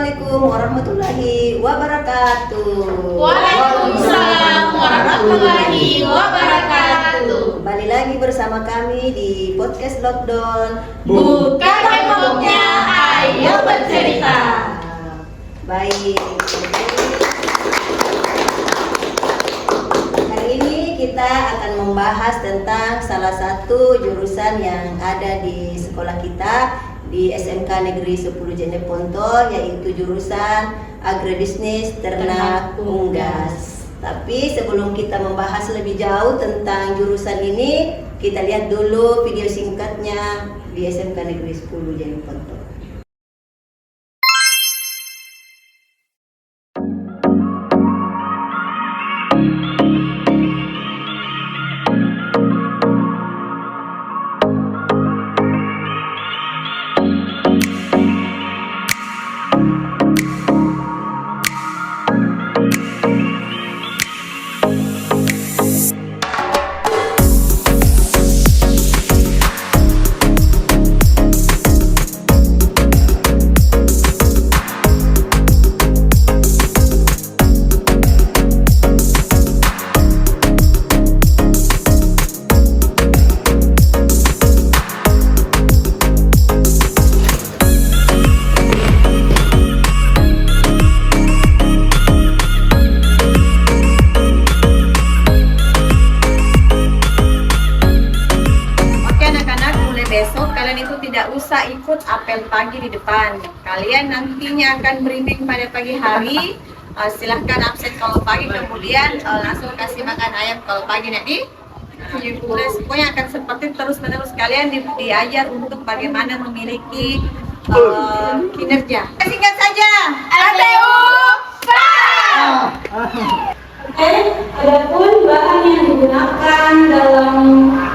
Assalamualaikum warahmatullahi wabarakatuh. Waalaikumsalam warahmatullahi wabarakatuh. Kembali lagi bersama kami di podcast Lockdown. Buka temboknya, ayo bercerita. Baik. Hari ini kita akan membahas tentang salah satu jurusan yang ada di sekolah kita di SMK Negeri 10 Jeneponto, yaitu jurusan Agribisnis Ternak Unggas. Tapi sebelum kita membahas lebih jauh tentang jurusan ini, kita lihat dulu video singkatnya di SMK Negeri 10 Jeneponto. Besok kalian itu tidak usah ikut apel pagi di depan. Kalian nantinya akan briefing pada pagi hari. Silahkan absen kalau pagi, kemudian langsung kasih makan ayam kalau pagi nanti. Pokoknya akan seperti terus-menerus kalian diajar untuk bagaimana memiliki kinerja. Singkat saja. LTU Adapun bahan yang digunakan dalam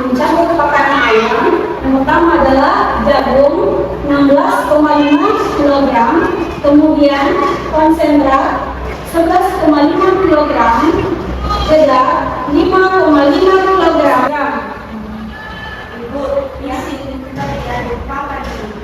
mencampur pakan ayam, yang pertama adalah jagung 16,5 kg, kemudian konsentrat 11,5 kg, dedak 5,5 kg. Ibu, isi kita diaduk pakan ini.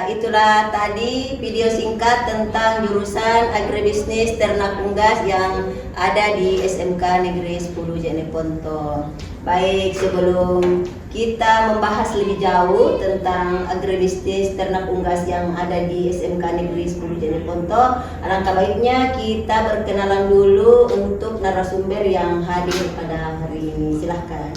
Itulah tadi video singkat tentang jurusan Agribisnis Ternak Unggas yang ada di SMK Negeri 10 Jeneponto. Baik, sebelum kita membahas lebih jauh tentang agribisnis ternak unggas yang ada di SMK Negeri 10 Jeneponto, alangkah baiknya kita berkenalan dulu untuk narasumber yang hadir pada hari ini. Silahkan.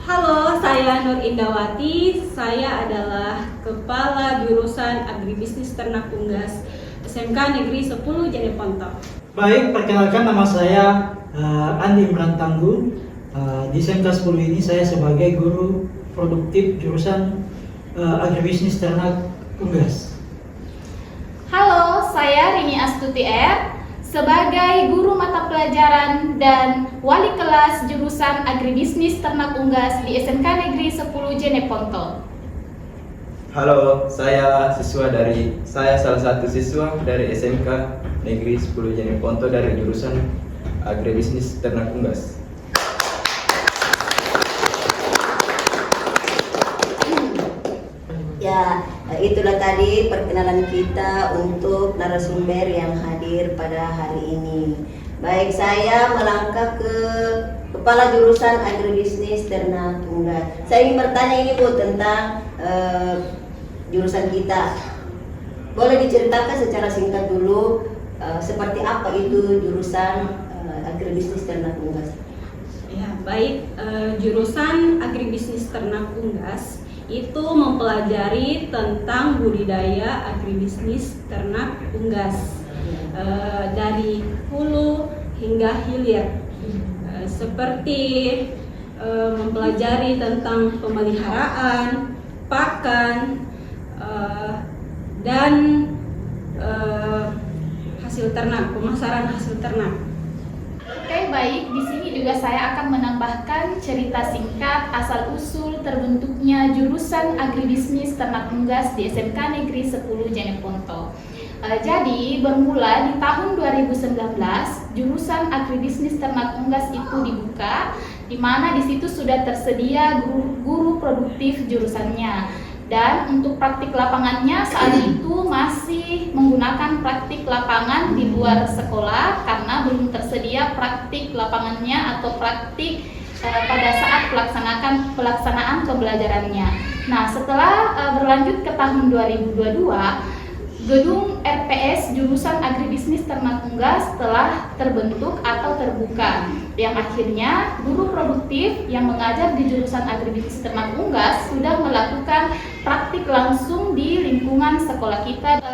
Halo, saya Nur Indawati. Saya adalah Kepala Jurusan Agribisnis Ternak Unggas SMK Negeri 10 Jeneponto. Baik, perkenalkan nama saya Andi Imran Tangguh. Di SMK 10 ini saya sebagai guru produktif jurusan Agribisnis Ternak Unggas. Halo, saya Rini Astuti R. Sebagai guru mata pelajaran dan wali kelas jurusan Agribisnis Ternak Unggas di SMK Negeri 10 Jeneponto. Halo, saya salah satu siswa dari SMK Negeri 10 Jeneponto dari jurusan Agribisnis Ternak Unggas. Ya, itulah tadi perkenalan kita untuk narasumber yang hadir pada hari ini. Baik, saya melangkah ke Kepala Jurusan Agribisnis Ternak Unggas. Saya ingin bertanya ini Bu tentang jurusan kita. Boleh diceritakan secara singkat dulu seperti apa itu jurusan Agribisnis Ternak Unggas? Ya, baik. Jurusan Agribisnis Ternak Unggas itu mempelajari tentang budidaya agribisnis ternak unggas dari hulu hingga hilir, seperti mempelajari tentang pemeliharaan, pakan, dan hasil ternak, pemasaran hasil ternak. Oke, baik. Di sini juga saya akan menambahkan cerita singkat asal-usul terbentuknya jurusan Agribisnis Ternak Unggas di SMK Negeri 10 Jeneponto. Jadi, bermula di tahun 2019, jurusan Agribisnis Ternak Unggas itu dibuka, di mana di situ sudah tersedia guru produktif jurusannya. Dan untuk praktik lapangannya saat itu masih menggunakan praktik lapangan di luar sekolah karena belum tersedia praktik lapangannya atau praktik pada saat pelaksanaan pembelajarannya. Nah, setelah berlanjut ke tahun 2022, gedung RPS jurusan Agribisnis Ternak Unggas telah terbentuk atau terbuka, yang akhirnya guru produktif yang mengajar di jurusan Agribisnis Ternak Unggas sudah melakukan praktik langsung di lingkungan sekolah kita.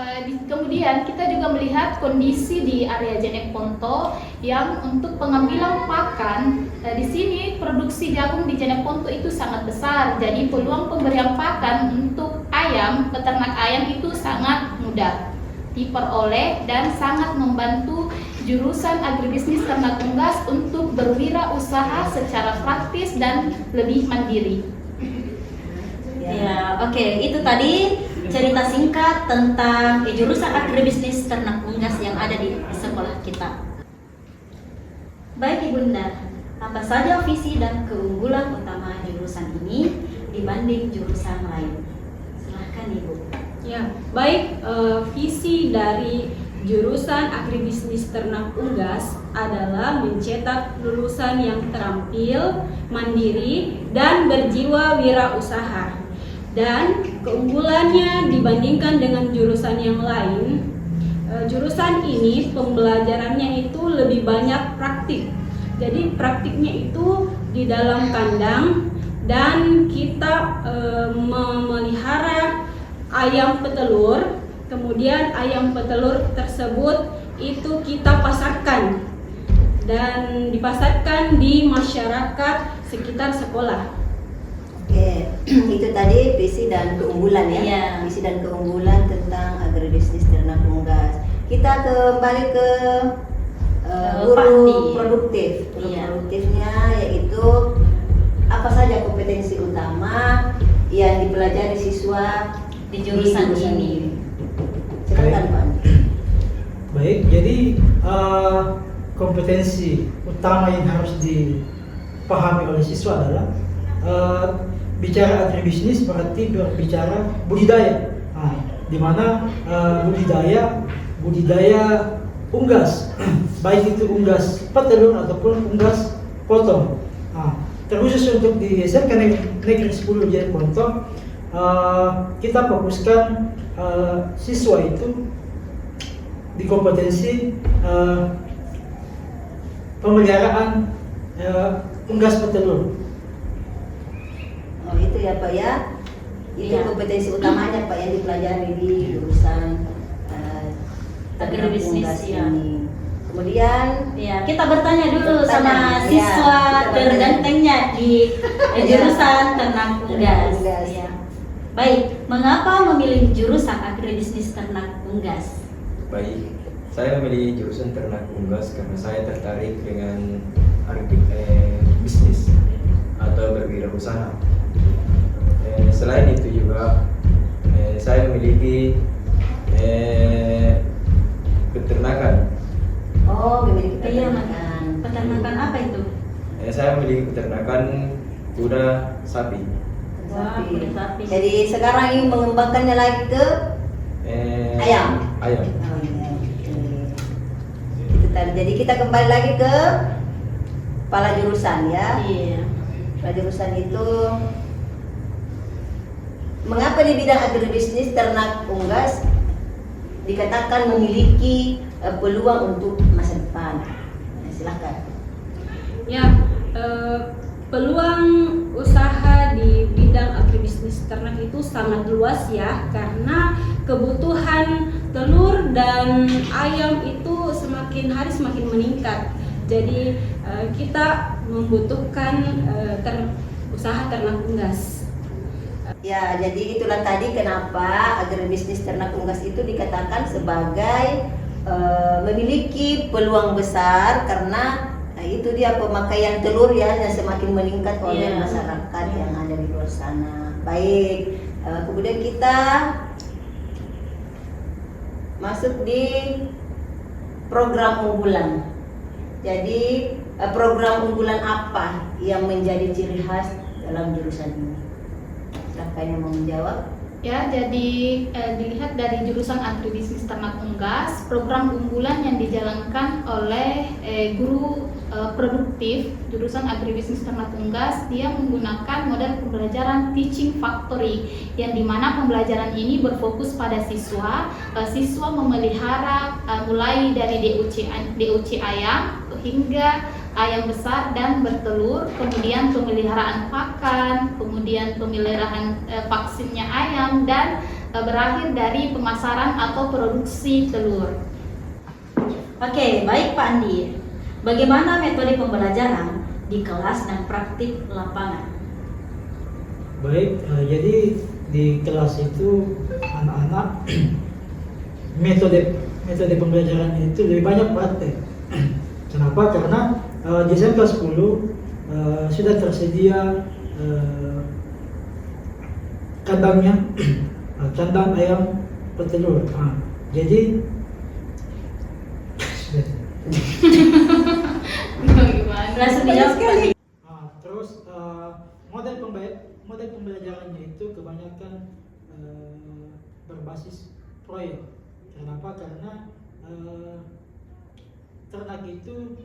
Kemudian kita juga melihat kondisi di area Jeneponto yang untuk pengambilan pakan di sini produksi jagung di Jeneponto itu sangat besar. Jadi peluang pemberian pakan untuk ayam, peternak ayam itu sangat mudah diperoleh dan sangat membantu jurusan Agribisnis Ternak Unggas untuk berwirausaha secara praktis dan lebih mandiri. Ya, oke. Itu tadi cerita singkat tentang jurusan Agribisnis Ternak Unggas yang ada di sekolah kita. Baik Ibunda, apa saja visi dan keunggulan utama jurusan ini dibanding jurusan lain? Silahkan Ibu. Ya, baik. Visi dari jurusan Agribisnis Ternak Unggas adalah mencetak lulusan yang terampil, mandiri, dan berjiwa wirausaha. Dan keunggulannya dibandingkan dengan jurusan yang lain, jurusan ini pembelajarannya itu lebih banyak praktik. Jadi praktiknya itu di dalam kandang dan kita memelihara ayam petelur. Kemudian ayam petelur tersebut itu kita pasarkan dan dipasarkan di masyarakat sekitar sekolah. Oke, itu tadi visi dan keunggulan ya. Iya. Visi dan keunggulan tentang Agribisnis Ternak Unggas. Kita kembali ke guru Pandi. produktif. Guru Iya. produktifnya yaitu apa saja kompetensi utama yang dipelajari siswa Di jurusan ini. Silakan Pak. Baik, jadi kompetensi utama yang harus dipahami oleh siswa adalah bicara agribisnis berarti berbicara budidaya. Nah, di mana budidaya unggas, baik itu unggas petelur ataupun unggas potong. Nah, terkhusus untuk di SMK Negeri 10 Jeneponto, kita fokuskan siswa itu di kompetensi pemeliharaan unggas petelur. Oh itu ya Pak ya. Itu Iya. kompetensi utamanya Pak yang dipelajari di jurusan Ternak Agribisnis, Unggas ya. ini. Kemudian Ya, kita bertanya dulu Bertanya, sama ya. siswa Kita bertanya. tergantengnya di jurusan Ternak Unggas. Unggas. Ya. Baik, mengapa memilih jurusan Agribisnis Ternak Unggas? Baik, saya memilih jurusan Ternak Unggas karena saya tertarik dengan bisnis atau berwirausaha. Selain itu juga saya memiliki peternakan. oh memiliki Iya, peternakan. peternakan apa itu? Saya memiliki peternakan kuda sapi. Wah, sapi. kuda sapi. Jadi sekarang ini mengembangkannya lagi ke ayam. Ayam. Oh, iya, oke. Itu tadi. Jadi kita kembali lagi ke kepala jurusan ya. Iya. Kepala jurusan itu mengapa di bidang agribisnis ternak unggas dikatakan memiliki peluang untuk masa depan? Nah, silakan. Ya, peluang usaha di bidang agribisnis ternak itu sangat luas ya, karena kebutuhan telur dan ayam itu semakin hari semakin meningkat. Jadi kita membutuhkan usaha ternak unggas. Ya, jadi itulah tadi kenapa agribisnis ternak unggas itu dikatakan sebagai memiliki peluang besar karena itu dia pemakaian telur ya yang semakin meningkat oleh Iya. masyarakat yang ada di luar sana. Baik, kemudian kita masuk di program unggulan. Jadi program unggulan apa yang menjadi ciri khas dalam jurusan ini? Siapa yang mau menjawab? Ya, jadi dilihat dari jurusan agribisnis ternak unggas, program unggulan yang dijalankan oleh guru produktif jurusan agribisnis ternak unggas, dia menggunakan model pembelajaran teaching factory, yang dimana pembelajaran ini berfokus pada siswa memelihara mulai dari DUC ayam hingga ayam besar dan bertelur, kemudian pemeliharaan pakan, kemudian pemeliharaan vaksinnya ayam, dan berakhir dari pemasaran atau produksi telur. Oke, baik Pak Andi. Bagaimana metode pembelajaran di kelas dan praktik lapangan? Baik, jadi di kelas itu anak-anak metode pembelajaran itu lebih banyak praktek. Kenapa? Karena di SMK 10 sudah tersedia kandangnya, kandang ayam petelur. Jadi Bagaimana? Langsung dijawab Pak Andi. terus model pembelajarannya itu kebanyakan berbasis proyek. Kenapa? Karena ternak itu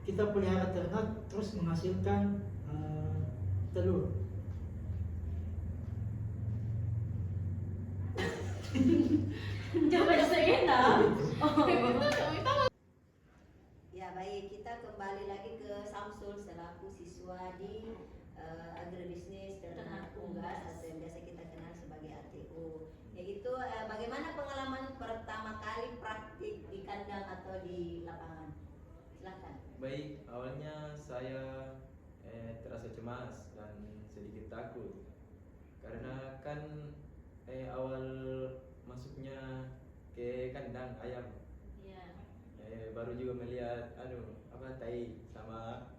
kita pelihara ternak terus menghasilkan telur. Coba segenap. Ya baik, kita kembali lagi ke Samsul selaku siswa di agribisnis ternak unggas atau yang biasa kita kenal sebagai ATU. Yaitu bagaimana pengalaman pertama kali praktik di kandang atau di lapangan? Silakan. Baik, awalnya saya terasa cemas dan sedikit takut karena kan awal masuknya ke kandang ayam, Iya. baru juga melihat tai sama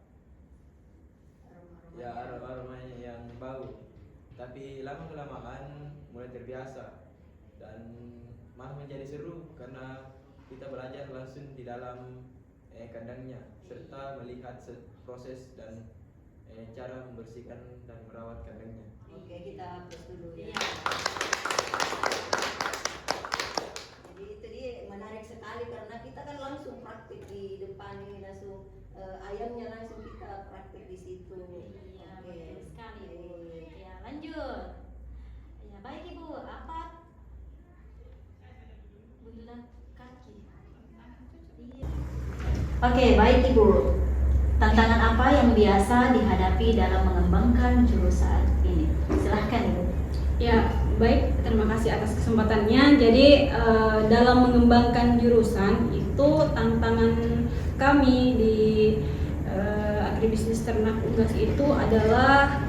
ya aromanya yang bau, tapi lama kelamaan mulai terbiasa dan malah menjadi seru karena kita belajar langsung di dalam kandangnya serta melihat proses dan cara membersihkan dan merawat kandangnya. Oke, kita hapus dulu ya. Iya. Jadi itu dia menarik sekali karena kita kan langsung praktik di depan ini langsung ayamnya langsung kita praktik di situ. Iya, Oke. betul sekali Bu. Baik. Ya, lanjut. Ya, baik Ibu. Apa? Bulat kaki. Iya. Oke, baik Ibu. Tantangan apa yang biasa dihadapi dalam mengembangkan jurusan ini? Silahkan Ibu. Ya, baik, terima kasih atas kesempatannya. Jadi dalam mengembangkan jurusan itu tantangan kami di agribisnis ternak unggas itu adalah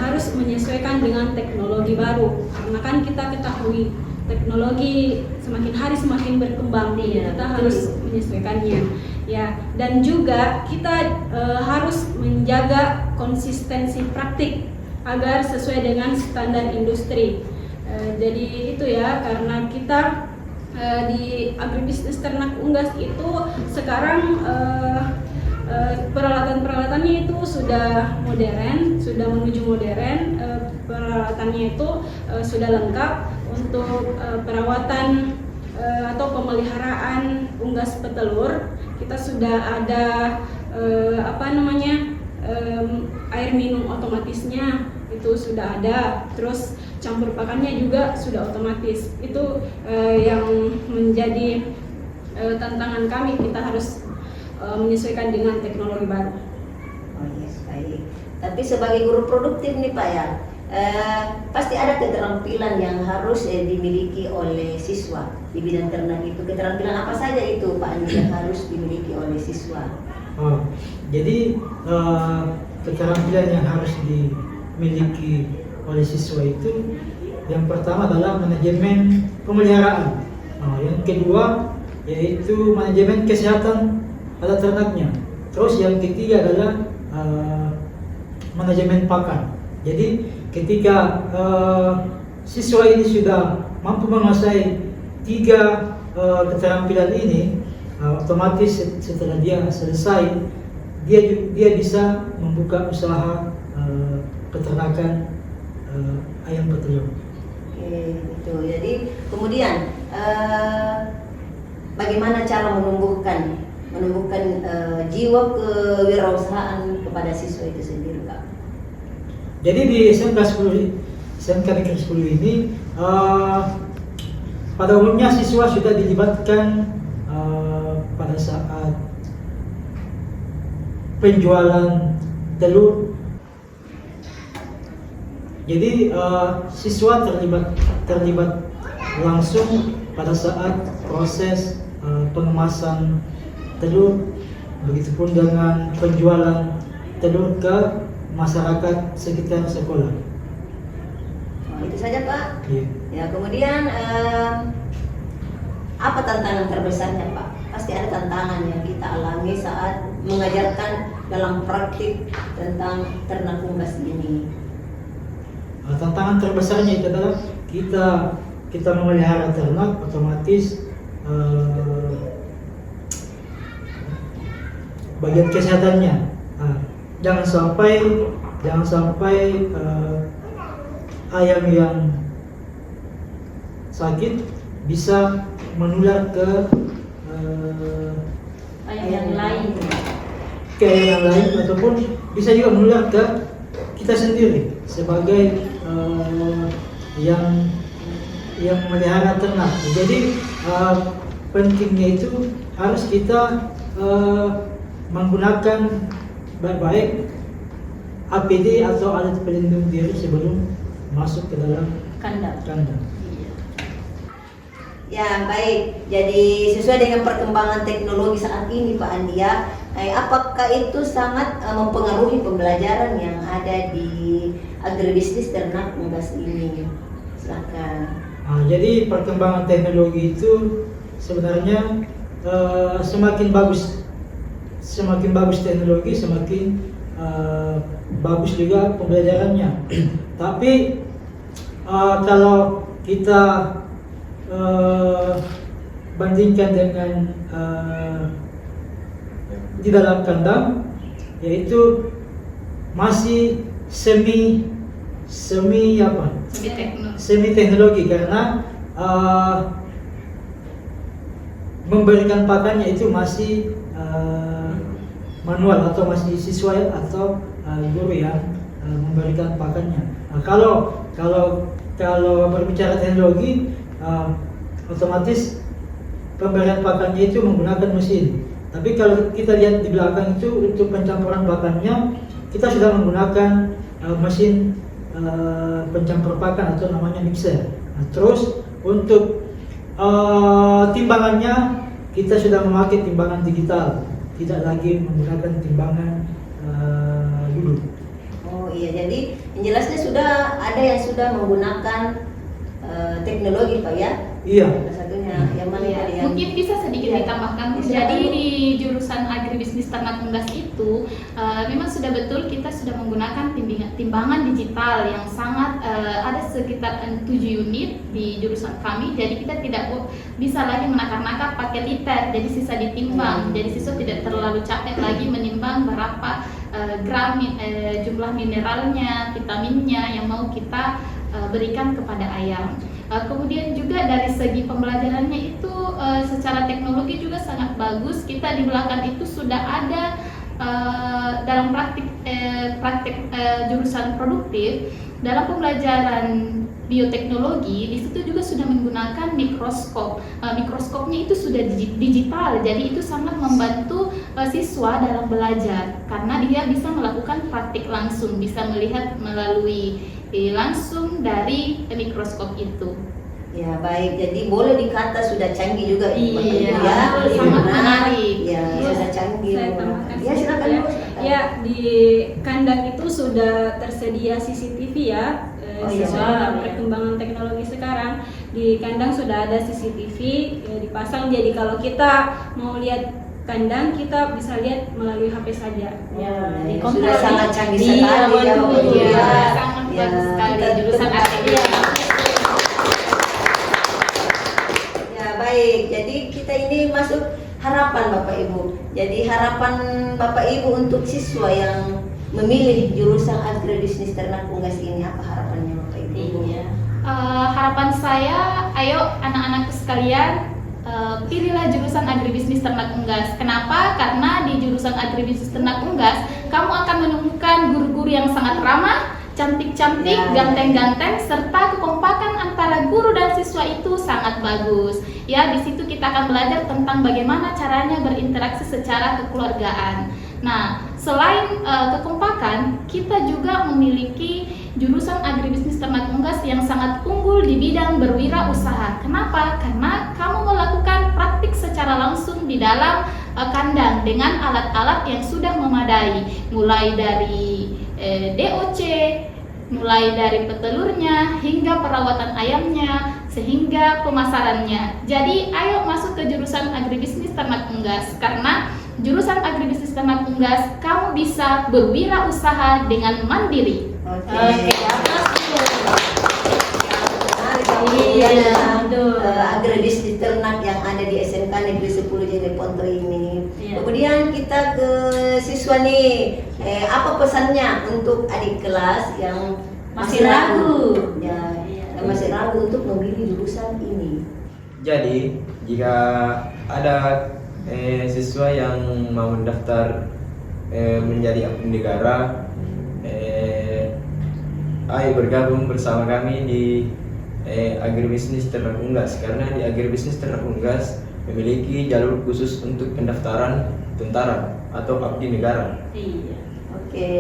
harus menyesuaikan dengan teknologi baru. Karena kan kita ketahui teknologi semakin hari semakin berkembang, Iya, kita betul. harus menyesuaikannya. Ya, dan juga kita harus menjaga konsistensi praktik agar sesuai dengan standar industri. Jadi itu ya, karena kita di agribisnis ternak unggas itu sekarang peralatan-peralatannya itu sudah modern, sudah menuju modern. Peralatannya itu sudah lengkap untuk perawatan atau pemeliharaan unggas petelur. Kita sudah ada air minum otomatisnya itu sudah ada, terus campur pakannya juga sudah otomatis. Itu yang menjadi tantangan kami, kita harus menyesuaikan dengan teknologi baru. Oh yes, baik. Tapi sebagai guru produktif nih Pak ya, pasti ada keterampilan yang harus dimiliki oleh siswa di bidang ternak itu. Keterampilan apa saja itu Pak Andi yang harus dimiliki oleh siswa? Oh, jadi keterampilan yang harus dimiliki oleh siswa itu yang pertama adalah manajemen pemeliharaan. Yang kedua yaitu manajemen kesehatan pada ternaknya. Terus yang ketiga adalah manajemen pakan. Jadi ketika siswa ini sudah mampu menguasai 3 keterampilan ini, otomatis setelah dia selesai, dia bisa membuka usaha peternakan ayam petelur. Oke, itu. Jadi kemudian bagaimana cara menumbuhkan jiwa kewirausahaan kepada siswa itu sendiri, Pak? Jadi di SMK Negeri 10 ini pada umumnya siswa sudah dilibatkan pada saat penjualan telur. Jadi siswa terlibat langsung pada saat proses pengemasan telur, begitupun dengan penjualan telur ke masyarakat sekitar sekolah. Itu saja Pak. Iya. Ya, kemudian apa tantangan terbesarnya Pak? Pasti ada tantangan yang kita alami saat mengajarkan dalam praktik tentang ternak unggas ini. Tantangan terbesarnya itu adalah kita memelihara ternak, otomatis bagian kesehatannya. Jangan sampai ayam yang sakit bisa menular ke ayam yang lain. Ataupun bisa juga menular ke kita sendiri sebagai yang memelihara ternak. Jadi pentingnya itu harus kita menggunakan baik-baik APD atau alat pelindung diri sebelum masuk ke dalam kandang. Ya, baik. Jadi sesuai dengan perkembangan teknologi saat ini Pak Andi ya, apakah itu sangat mempengaruhi pembelajaran yang ada di agribisnis ternak unggas ini? Silakan. Jadi perkembangan teknologi itu sebenarnya semakin bagus teknologi, semakin bagus juga pembelajarannya. Tapi kalau kita bandingkan dengan di dalam kandang, yaitu masih semi teknologi karena memberikan pakannya itu masih manual atau masih siswa atau guru yang memberikan pakannya. Kalau berbicara teknologi, otomatis pemberian pakannya itu menggunakan mesin. Tapi kalau kita lihat di belakang itu untuk pencampuran pakannya, kita sudah menggunakan mesin pencampur pakan atau namanya mixer. Terus untuk timbangannya kita sudah memakai timbangan digital, tidak lagi menggunakan timbangan dulu. Oh iya, jadi yang jelasnya sudah ada yang sudah menggunakan teknologi Pak ya? Iya. Salah satunya yang mana ya? Mungkin bisa sedikit sedikit ditambahkan. Jadi di jurusan agribisnis ternak unggas itu memang sudah betul kita sudah menggunakan timbangan digital yang sangat ada sekitar 7 unit di jurusan kami. Jadi kita tidak bisa lagi menakar-nakar pakai liter, jadi sisa ditimbang. Jadi siswa tidak terlalu capek lagi menimbang berapa gram jumlah mineralnya, vitaminnya yang mau kita berikan kepada ayam. Kemudian juga dari segi pembelajarannya itu secara teknologi juga sangat bagus. Kita di belakang itu sudah ada dalam praktik jurusan produktif dalam pembelajaran bioteknologi. Di situ juga sudah menggunakan mikroskop. Mikroskopnya itu sudah digital, jadi itu sangat membantu siswa dalam belajar karena dia bisa melakukan praktik langsung, bisa melihat melalui langsung dari mikroskop itu. Ya baik, jadi boleh dikata sudah canggih juga Iya, ya, sangat menarik. Ya, Ya, sudah canggih. saya tambahkan Ya sedikit silakan. ya. Bu, silakan. Ya, di kandang itu sudah tersedia CCTV ya. Oh, iya. Sesuai dengan perkembangan teknologi sekarang, di kandang sudah ada CCTV dipasang. Jadi kalau kita mau lihat kandang, kita bisa lihat melalui HP saja. Ya, Ya, kontrol sudah sangat nih. canggih Iya, sekali ya, betul. Bu. Iya, Ya. sangat Ya, bagus sekali kita jurusan tetap- agribisnis. Ya baik, jadi kita ini masuk harapan Bapak Ibu. Jadi harapan Bapak Ibu untuk siswa yang memilih jurusan agribisnis ternak unggas ini, apa harapannya Bapak Ibu? Iya. Harapan saya, ayo anak-anakku sekalian, pilihlah jurusan agribisnis ternak unggas. Kenapa? Karena di jurusan agribisnis ternak unggas, kamu akan menemukan guru-guru yang sangat ramah, cantik-cantik, Ya. ganteng-ganteng, serta kekompakan antara guru dan siswa itu sangat bagus. Ya, di situ kita akan belajar tentang bagaimana caranya berinteraksi secara kekeluargaan. Nah, selain kekompakan, kita juga memiliki jurusan agribisnis ternak unggas yang sangat unggul di bidang berwirausaha. Kenapa? Karena kamu melakukan praktik secara langsung di dalam kandang dengan alat-alat yang sudah memadai, mulai dari DOC, mulai dari petelurnya hingga perawatan ayamnya sehingga pemasarannya. Jadi ayo masuk ke jurusan agribisnis ternak unggas karena jurusan agribisnis ternak unggas kamu bisa berwirausaha dengan mandiri. Oke. Iya, Iya, betul. agribisnis ternak yang ada di SMK Negeri 10 Jeneponto ini. Iya. Kemudian kita ke siswa nih, apa pesannya untuk adik kelas yang Masih ragu. Ya, Iya. yang masih ragu untuk memilih jurusan ini. Jadi, jika ada siswa yang mau mendaftar menjadi abdi negara, ayo bergabung bersama kami di agribisnis ternak unggas, karena di agribisnis ternak unggas memiliki jalur khusus untuk pendaftaran tentara atau abdi negara. Iya. Oke,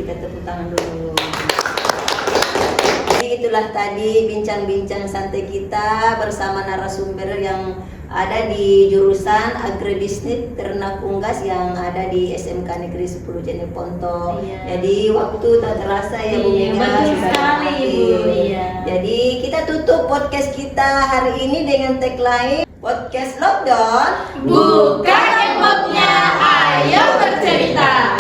kita tepuk tangan dulu. Jadi itulah tadi bincang-bincang santai kita bersama narasumber yang ada di jurusan agribisnis ternak unggas yang ada di SMK Negeri 10 Jeneponto. Iya. Jadi waktu tak terasa ya Bu Iya, Mega. betul sudah sekali, berakhir. Ibu. Iya. Jadi kita tutup podcast kita hari ini dengan tagline podcast lockdown. Buka emboknya, ayo bercerita.